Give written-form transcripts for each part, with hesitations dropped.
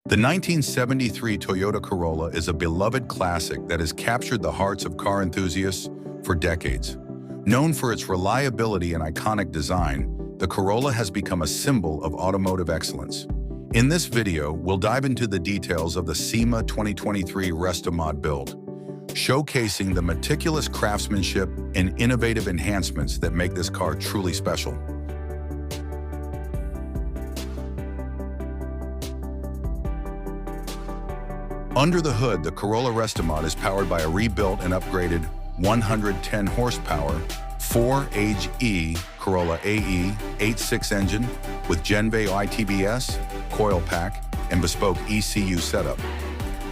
The 1973 Toyota Corolla is a beloved classic that has captured the hearts of car enthusiasts for decades. Known for its reliability and iconic design, the Corolla has become a symbol of automotive excellence. In this video, we'll dive into the details of the SEMA 2023 Restomod build, showcasing the meticulous craftsmanship and innovative enhancements that make this car truly special. Under the hood, the Corolla Restomod is powered by a rebuilt and upgraded 110 horsepower 4AGE Corolla AE86 engine with Jenvey ITBs, coil pack, and bespoke ECU setup.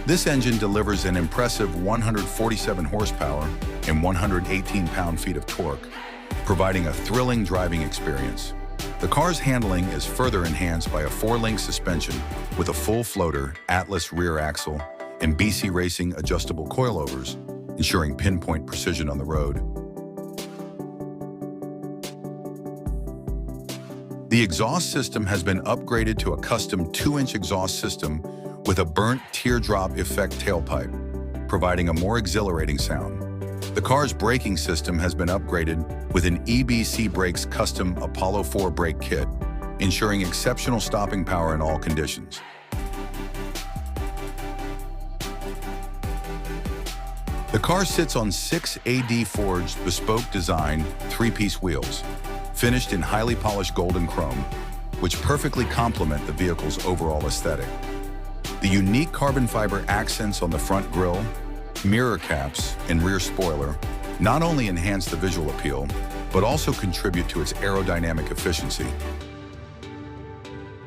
This engine delivers an impressive 147 horsepower and 118 pound-feet of torque, providing a thrilling driving experience. The car's handling is further enhanced by a 4-link suspension with a full floater, Atlas rear axle, and BC Racing adjustable coilovers, ensuring pinpoint precision on the road. The exhaust system has been upgraded to a custom 2-inch exhaust system with a burnt teardrop effect tailpipe, providing a more exhilarating sound. The car's braking system has been upgraded with an EBC Brakes custom Apollo 4 brake kit, ensuring exceptional stopping power in all conditions. The car sits on 6 AD forged bespoke design 3-piece wheels, finished in highly polished gold and chrome, which perfectly complement the vehicle's overall aesthetic. The unique carbon fiber accents on the front grille, mirror caps, and rear spoiler not only enhance the visual appeal, but also contribute to its aerodynamic efficiency.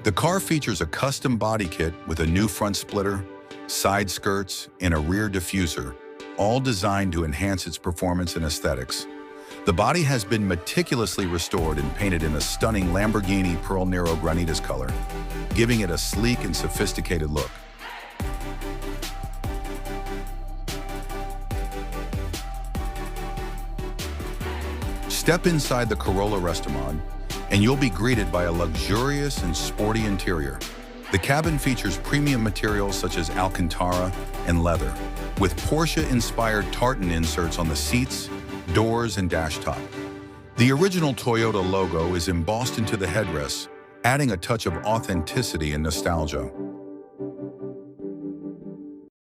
The car features a custom body kit with a new front splitter, side skirts, and a rear diffuser, all designed to enhance its performance and aesthetics. The body has been meticulously restored and painted in a stunning Lamborghini Pearl Nero Granitas color, giving it a sleek and sophisticated look. Step inside the Corolla Restomod, and you'll be greeted by a luxurious and sporty interior. The cabin features premium materials such as Alcantara and leather, with Porsche-inspired tartan inserts on the seats, doors, and dash top. The original Toyota logo is embossed into the headrests, adding a touch of authenticity and nostalgia.